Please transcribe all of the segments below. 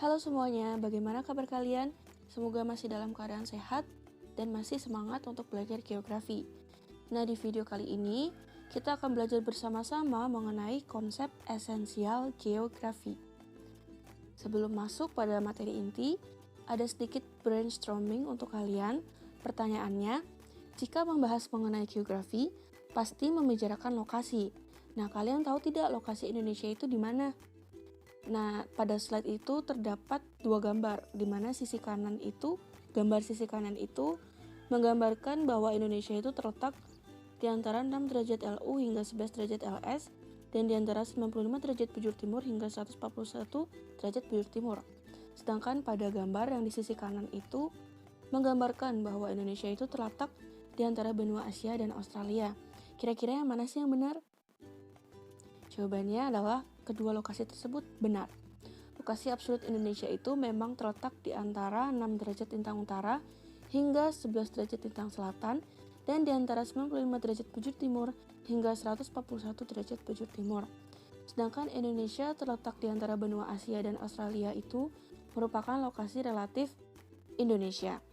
Halo semuanya, bagaimana kabar kalian? Semoga masih dalam keadaan sehat dan masih semangat untuk belajar geografi. Nah, di video kali ini kita akan belajar bersama-sama mengenai konsep esensial geografi. Sebelum masuk pada materi inti, ada sedikit brainstorming untuk kalian. Pertanyaannya, jika membahas mengenai geografi, pasti membicarakan lokasi. Nah, kalian tahu tidak lokasi Indonesia itu di mana? Nah, pada slide itu terdapat dua gambar, di mana gambar sisi kanan itu menggambarkan bahwa Indonesia itu terletak di antara 6 derajat LU hingga 11 derajat LS, dan di antara 95 derajat bujur timur hingga 141 derajat bujur timur. Sedangkan pada gambar yang di sisi kanan itu menggambarkan bahwa Indonesia itu terletak di antara benua Asia dan Australia. Kira-kira yang mana sih yang benar? Jawabannya adalah kedua lokasi tersebut benar. Lokasi absolut Indonesia itu memang terletak di antara 6 derajat lintang utara hingga 11 derajat lintang selatan, dan di antara 95 derajat bujur timur hingga 141 derajat bujur timur. Sedangkan Indonesia terletak di antara benua Asia dan Australia itu merupakan lokasi relatif Indonesia.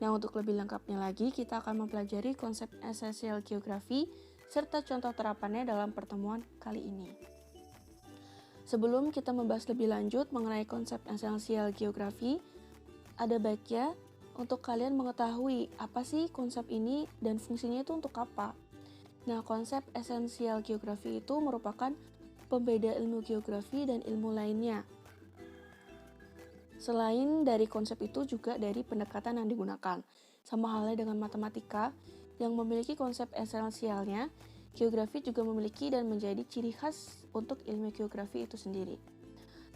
Nah, untuk lebih lengkapnya lagi, kita akan mempelajari konsep esensial geografi serta contoh terapannya dalam pertemuan kali ini. Sebelum kita membahas lebih lanjut mengenai konsep esensial geografi, ada baiknya untuk kalian mengetahui apa sih konsep ini dan fungsinya itu untuk apa. Nah, konsep esensial geografi itu merupakan pembeda ilmu geografi dan ilmu lainnya. Selain dari konsep itu juga dari pendekatan yang digunakan. Sama halnya dengan matematika yang memiliki konsep esensialnya, geografi juga memiliki dan menjadi ciri khas untuk ilmu geografi itu sendiri.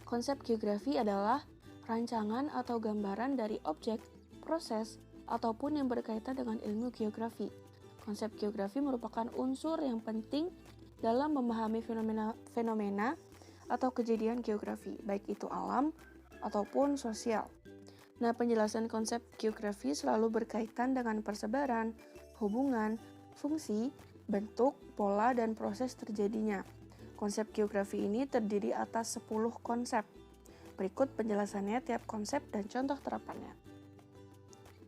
Konsep geografi adalah rancangan atau gambaran dari objek, proses, ataupun yang berkaitan dengan ilmu geografi. Konsep geografi merupakan unsur yang penting dalam memahami fenomena atau kejadian geografi, baik itu alam ataupun sosial. Nah, penjelasan konsep geografi selalu berkaitan dengan persebaran, hubungan, fungsi, bentuk, pola, dan proses terjadinya. Konsep geografi ini terdiri atas 10 konsep. Berikut penjelasannya tiap konsep dan contoh terapannya.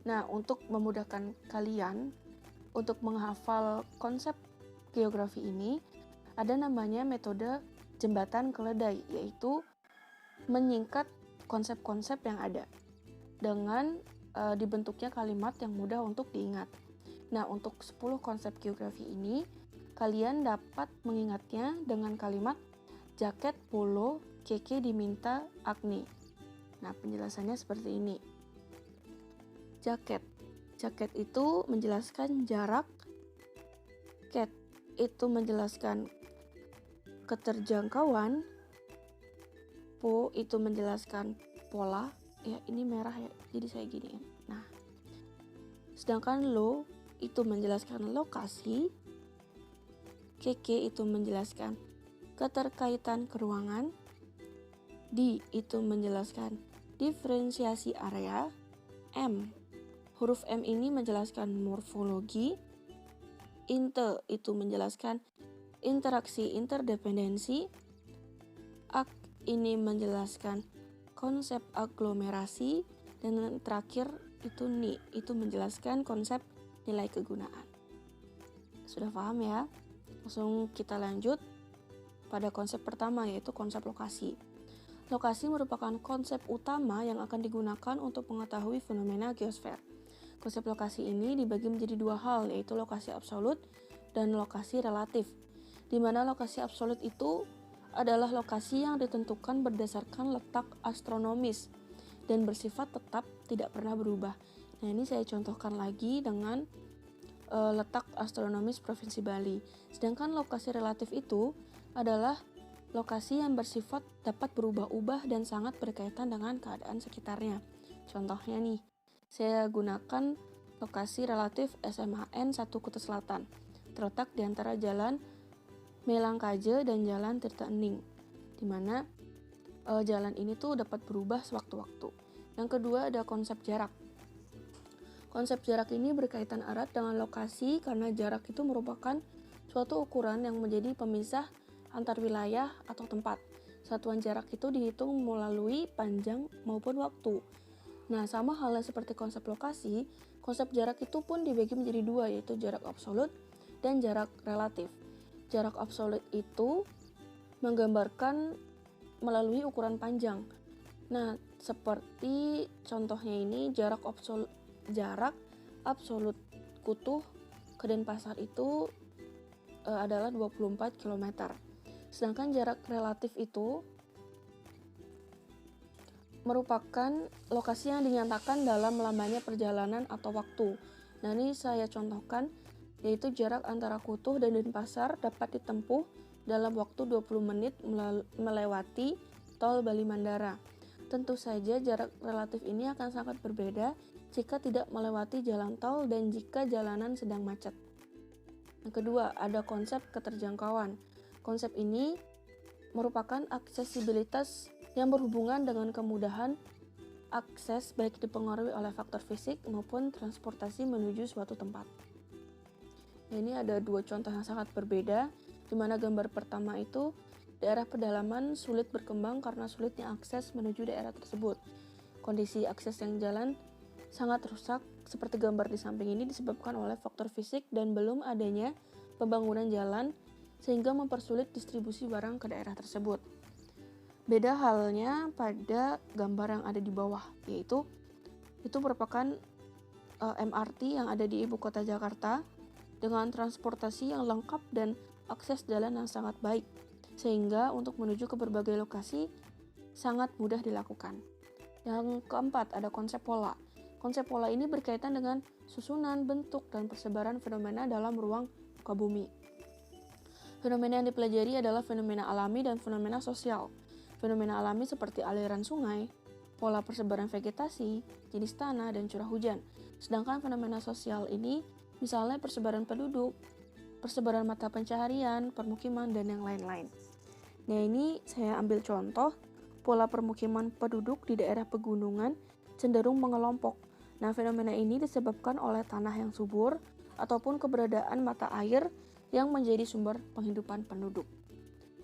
Nah, untuk memudahkan kalian untuk menghafal konsep geografi ini, ada namanya metode jembatan keledai, yaitu menyingkat konsep-konsep yang ada dengan dibentuknya kalimat yang mudah untuk diingat. Nah, untuk 10 konsep geografi ini, kalian dapat mengingatnya dengan kalimat jaket polo keke diminta Agni. Nah, penjelasannya seperti ini. Jaket itu menjelaskan jarak, ket itu menjelaskan keterjangkauan, po itu menjelaskan pola, ya ini merah ya, jadi saya giniin. Nah, sedangkan lo itu menjelaskan lokasi, keke itu menjelaskan keterkaitan keruangan, di itu menjelaskan diferensiasi area, huruf M ini menjelaskan morfologi, inte itu menjelaskan interaksi interdependensi, ak ini menjelaskan konsep aglomerasi, dan yang terakhir itu ni itu menjelaskan konsep nilai kegunaan. Sudah paham ya? Langsung kita lanjut pada konsep pertama, yaitu konsep lokasi. Lokasi merupakan konsep utama yang akan digunakan untuk mengetahui fenomena geosfer. Konsep lokasi ini dibagi menjadi dua hal, yaitu lokasi absolut dan lokasi relatif. Di mana lokasi absolut itu adalah lokasi yang ditentukan berdasarkan letak astronomis dan bersifat tetap, tidak pernah berubah. Nah, ini saya contohkan lagi dengan letak astronomis Provinsi Bali. Sedangkan lokasi relatif itu adalah lokasi yang bersifat dapat berubah-ubah dan sangat berkaitan dengan keadaan sekitarnya. Contohnya nih, saya gunakan lokasi relatif SMHN 1 Kuta Selatan, terletak di antara Jalan Melangkaje dan Jalan Tirta Ening, di mana jalan ini tuh dapat berubah sewaktu-waktu. Yang kedua ada konsep jarak. Konsep jarak ini berkaitan erat dengan lokasi karena jarak itu merupakan suatu ukuran yang menjadi pemisah antar wilayah atau tempat. Satuan jarak itu dihitung melalui panjang maupun waktu. Nah, sama halnya seperti konsep lokasi, konsep jarak itu pun dibagi menjadi dua, yaitu jarak absolut dan jarak relatif. Jarak absolut itu menggambarkan melalui ukuran panjang. Nah, seperti contohnya ini jarak absolut Kutuh ke Denpasar itu adalah 24 km. Sedangkan jarak relatif itu merupakan lokasi yang dinyatakan dalam lamanya perjalanan atau waktu. Nah, ini saya contohkan, yaitu jarak antara Kutuh dan Denpasar dapat ditempuh dalam waktu 20 menit melewati tol Bali Mandara. Tentu saja jarak relatif ini akan sangat berbeda jika tidak melewati jalan tol dan jika jalanan sedang macet. Yang kedua, ada konsep keterjangkauan. Konsep ini merupakan aksesibilitas yang berhubungan dengan kemudahan akses baik dipengaruhi oleh faktor fisik maupun transportasi menuju suatu tempat. Nah, ini ada dua contoh yang sangat berbeda, di mana gambar pertama itu daerah pedalaman sulit berkembang karena sulitnya akses menuju daerah tersebut. Kondisi akses yang jalan sangat rusak seperti gambar di samping ini disebabkan oleh faktor fisik dan belum adanya pembangunan jalan sehingga mempersulit distribusi barang ke daerah tersebut. Beda halnya pada gambar yang ada di bawah, yaitu itu merupakan MRT yang ada di ibu kota Jakarta dengan transportasi yang lengkap dan akses jalan yang sangat baik, sehingga untuk menuju ke berbagai lokasi sangat mudah dilakukan. Yang keempat, ada konsep pola. Konsep pola ini berkaitan dengan susunan, bentuk, dan persebaran fenomena dalam ruang muka bumi. Fenomena yang dipelajari adalah fenomena alami dan fenomena sosial. Fenomena alami seperti aliran sungai, pola persebaran vegetasi, jenis tanah, dan curah hujan. Sedangkan fenomena sosial ini misalnya persebaran penduduk, persebaran mata pencaharian, permukiman, dan yang lain-lain. Nah, ini saya ambil contoh pola permukiman penduduk di daerah pegunungan cenderung mengelompok. Nah, fenomena ini disebabkan oleh tanah yang subur ataupun keberadaan mata air yang menjadi sumber penghidupan penduduk.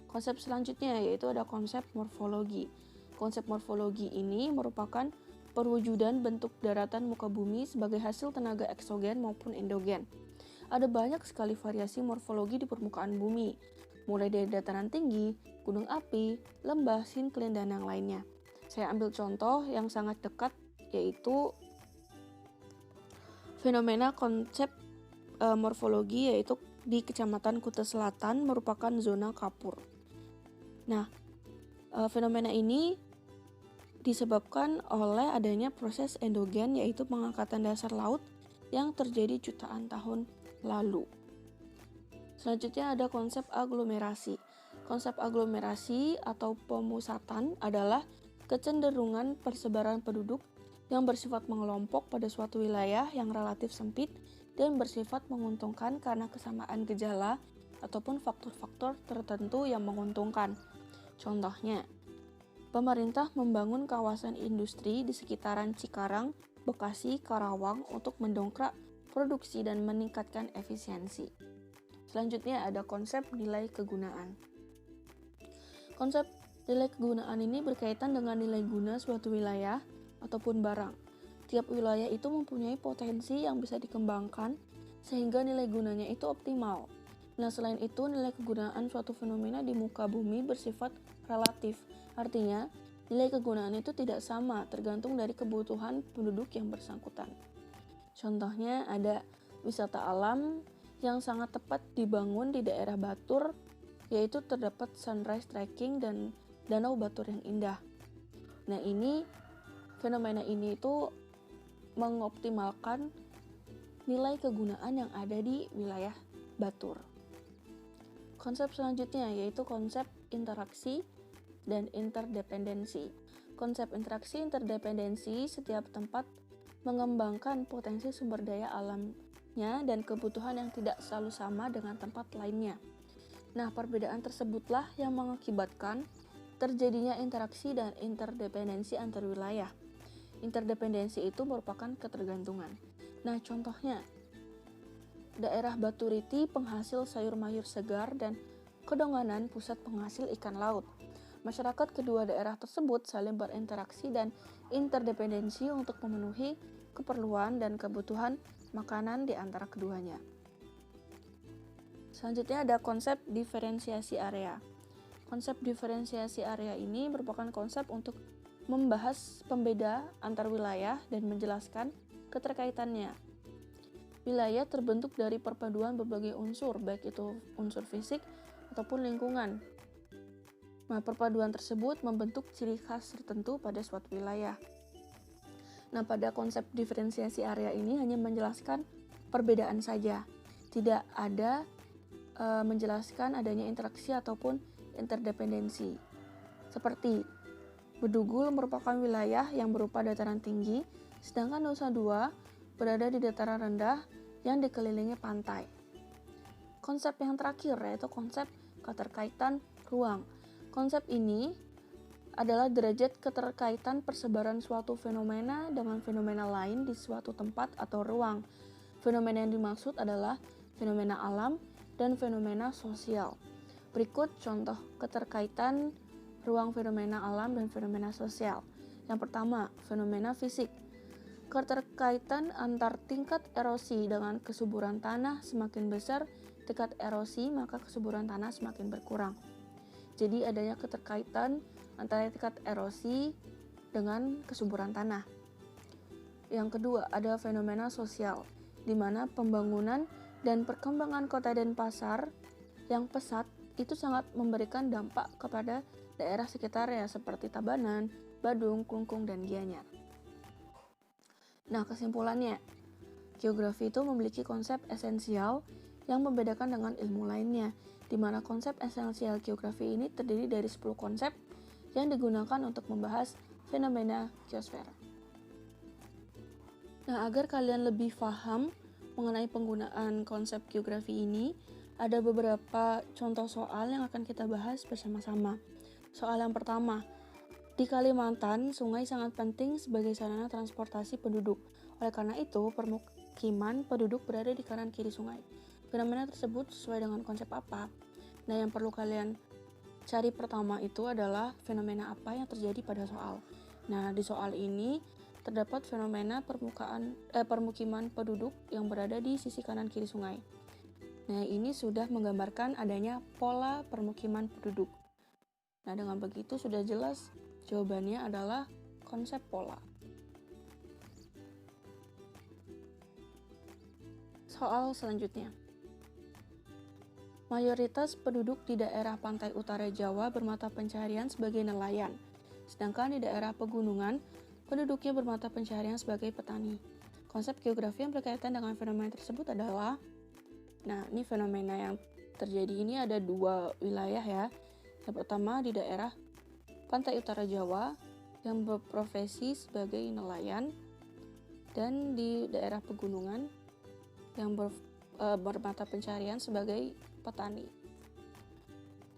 Konsep selanjutnya yaitu ada konsep morfologi. Konsep morfologi ini merupakan perwujudan bentuk daratan muka bumi sebagai hasil tenaga eksogen maupun endogen. Ada banyak sekali variasi morfologi di permukaan bumi, mulai dari dataran tinggi, gunung api, lembah, sinklen, dan yang lainnya. Saya ambil contoh yang sangat dekat, yaitu fenomena konsep morfologi, yaitu di Kecamatan Kuta Selatan merupakan zona kapur. Nah, fenomena ini disebabkan oleh adanya proses endogen, yaitu pengangkatan dasar laut yang terjadi jutaan tahun lalu. Selanjutnya ada konsep aglomerasi. Konsep aglomerasi atau pemusatan adalah kecenderungan persebaran penduduk yang bersifat mengelompok pada suatu wilayah yang relatif sempit dan bersifat menguntungkan karena kesamaan gejala ataupun faktor-faktor tertentu yang menguntungkan. Contohnya, pemerintah membangun kawasan industri di sekitaran Cikarang, Bekasi, Karawang untuk mendongkrak produksi dan meningkatkan efisiensi. Selanjutnya ada konsep nilai kegunaan. Konsep nilai kegunaan ini berkaitan dengan nilai guna suatu wilayah ataupun barang. Tiap wilayah itu mempunyai potensi yang bisa dikembangkan sehingga nilai gunanya itu optimal. Nah, selain itu nilai kegunaan suatu fenomena di muka bumi bersifat relatif. Artinya, nilai kegunaan itu tidak sama tergantung dari kebutuhan penduduk yang bersangkutan. Contohnya ada wisata alam yang sangat tepat dibangun di daerah Batur, yaitu terdapat sunrise trekking dan danau Batur yang indah. Nah, fenomena ini itu mengoptimalkan nilai kegunaan yang ada di wilayah Batur. Konsep selanjutnya yaitu konsep interaksi dan interdependensi. Konsep interaksi interdependensi, setiap tempat mengembangkan potensi sumber daya alamnya dan kebutuhan yang tidak selalu sama dengan tempat lainnya. Nah, perbedaan tersebutlah yang mengakibatkan terjadinya interaksi dan interdependensi antar wilayah. Interdependensi itu merupakan ketergantungan. Nah, contohnya, daerah Baturiti penghasil sayur mayur segar dan Kedonganan pusat penghasil ikan laut. Masyarakat kedua daerah tersebut saling berinteraksi dan interdependensi untuk memenuhi keperluan dan kebutuhan makanan di antara keduanya. Selanjutnya ada konsep diferensiasi area. Konsep diferensiasi area ini merupakan konsep untuk membahas pembeda antar wilayah dan menjelaskan keterkaitannya. Wilayah terbentuk dari perpaduan berbagai unsur, baik itu unsur fisik ataupun lingkungan. Nah, perpaduan tersebut membentuk ciri khas tertentu pada suatu wilayah. Nah, pada konsep diferensiasi area ini hanya menjelaskan perbedaan saja, tidak ada menjelaskan adanya interaksi ataupun interdependensi. Seperti Bedugul merupakan wilayah yang berupa dataran tinggi, sedangkan Nusa Dua berada di dataran rendah yang dikelilingi pantai. Konsep yang terakhir yaitu konsep keterkaitan ruang. Konsep ini adalah derajat keterkaitan persebaran suatu fenomena dengan fenomena lain di suatu tempat atau ruang. Fenomena yang dimaksud adalah fenomena alam dan fenomena sosial. Berikut contoh keterkaitan ruang fenomena alam dan fenomena sosial. Yang pertama, fenomena fisik. Keterkaitan antar tingkat erosi dengan kesuburan tanah semakin besar tingkat erosi, maka kesuburan tanah semakin berkurang. Jadi adanya keterkaitan antara tingkat erosi dengan kesuburan tanah. Yang kedua, ada fenomena sosial, di mana pembangunan dan perkembangan kota dan pasar yang pesat itu sangat memberikan dampak kepada daerah sekitarnya seperti Tabanan, Badung, Klungkung, dan Gianyar. Nah, kesimpulannya, geografi itu memiliki konsep esensial yang membedakan dengan ilmu lainnya, di mana konsep esensial geografi ini terdiri dari 10 konsep yang digunakan untuk membahas fenomena geosfer. Nah, agar kalian lebih paham mengenai penggunaan konsep geografi ini, ada beberapa contoh soal yang akan kita bahas bersama-sama. Soal yang pertama, di Kalimantan, sungai sangat penting sebagai sarana transportasi penduduk. Oleh karena itu, permukiman penduduk berada di kanan kiri sungai. Fenomena tersebut sesuai dengan konsep apa? Nah, yang perlu kalian cari pertama itu adalah fenomena apa yang terjadi pada soal. Nah, di soal ini terdapat fenomena permukiman penduduk yang berada di sisi kanan kiri sungai. Nah, ini sudah menggambarkan adanya pola permukiman penduduk. Nah, dengan begitu sudah jelas jawabannya adalah konsep pola. Soal selanjutnya. Mayoritas penduduk di daerah pantai utara Jawa bermata pencaharian sebagai nelayan, sedangkan di daerah pegunungan, penduduknya bermata pencaharian sebagai petani. Konsep geografi yang berkaitan dengan fenomena tersebut adalah, nah ini fenomena yang terjadi ini ada dua wilayah ya. Yang pertama di daerah pantai utara Jawa yang berprofesi sebagai nelayan, dan di daerah pegunungan yang bermata pencaharian sebagai petani.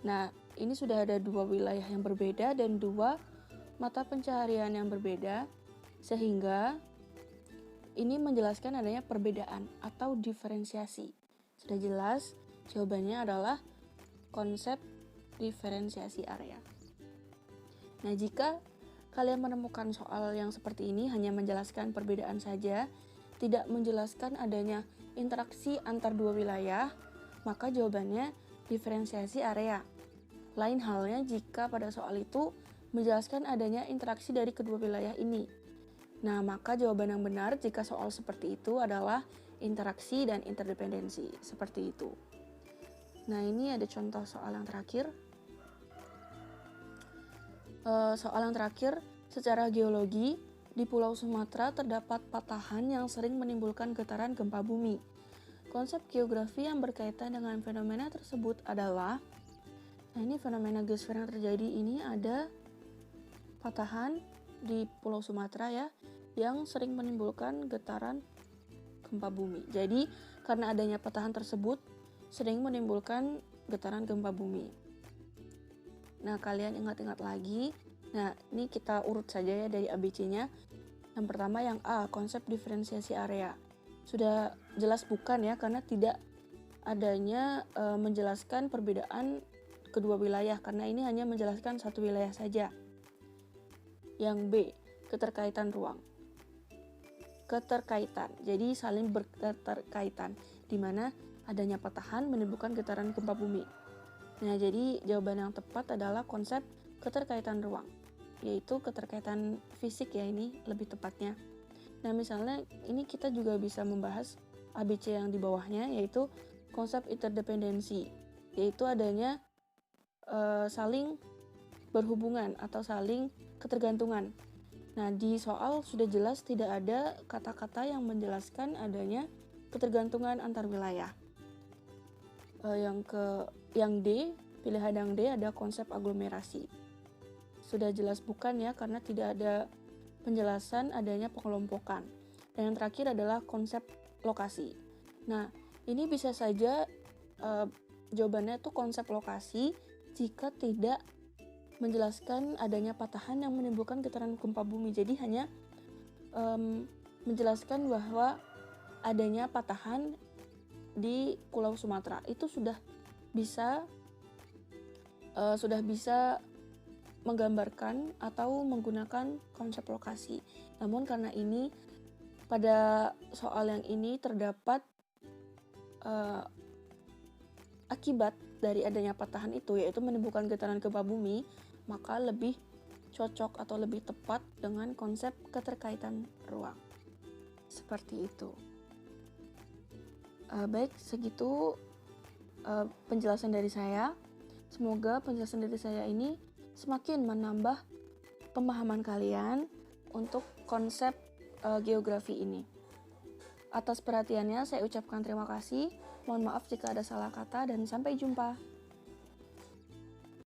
Nah, ini sudah ada dua wilayah yang berbeda dan dua mata pencaharian yang berbeda, sehingga ini menjelaskan adanya perbedaan atau diferensiasi. Sudah jelas, jawabannya adalah konsep diferensiasi area. Nah, jika kalian menemukan soal yang seperti ini hanya menjelaskan perbedaan saja, tidak menjelaskan adanya interaksi antar dua wilayah, maka jawabannya diferensiasi area. Lain halnya jika pada soal itu menjelaskan adanya interaksi dari kedua wilayah ini. Nah, maka jawaban yang benar jika soal seperti itu adalah interaksi dan interdependensi, seperti itu. Nah, ini ada contoh soal yang terakhir. Soal yang terakhir, secara geologi, di Pulau Sumatera terdapat patahan yang sering menimbulkan getaran gempa bumi. Konsep geografi yang berkaitan dengan fenomena tersebut adalah, nah ini fenomena geosfer yang terjadi ini ada patahan di Pulau Sumatera ya, yang sering menimbulkan getaran gempa bumi. Jadi, karena adanya patahan tersebut, sering menimbulkan getaran gempa bumi. Nah, kalian ingat-ingat lagi. Nah, ini kita urut saja ya dari ABC-nya. Yang pertama yang A, konsep diferensiasi area. Sudah jelas bukan ya, karena tidak adanya menjelaskan perbedaan kedua wilayah karena ini hanya menjelaskan satu wilayah saja. Yang B, keterkaitan ruang. Keterkaitan, jadi saling berketerkaitan, di mana adanya patahan menimbulkan getaran gempa bumi. Nah, jadi jawaban yang tepat adalah konsep keterkaitan ruang, yaitu keterkaitan fisik ya, ini lebih tepatnya. Nah, misalnya ini kita juga bisa membahas ABC yang di bawahnya, yaitu konsep interdependensi, yaitu adanya saling berhubungan atau saling ketergantungan. Nah, di soal sudah jelas tidak ada kata-kata yang menjelaskan adanya ketergantungan antar wilayah. Yang D, pilihan yang D ada konsep aglomerasi. Sudah jelas bukan ya, karena tidak ada penjelasan adanya pengelompokan. Dan yang terakhir adalah konsep lokasi. Nah, ini bisa saja jawabannya itu konsep lokasi jika tidak menjelaskan adanya patahan yang menimbulkan getaran gempa bumi. Jadi hanya menjelaskan bahwa adanya patahan di Pulau Sumatera itu sudah bisa menggambarkan atau menggunakan konsep lokasi. Namun karena ini pada soal yang ini terdapat akibat dari adanya patahan itu, yaitu menimbulkan getaran gempa bumi, maka lebih cocok atau lebih tepat dengan konsep keterkaitan ruang. Seperti itu. Baik, segitu penjelasan dari saya. Semoga penjelasan dari saya ini semakin menambah pemahaman kalian untuk konsep geografi ini. Atas perhatiannya saya ucapkan terima kasih. Mohon maaf jika ada salah kata dan sampai jumpa.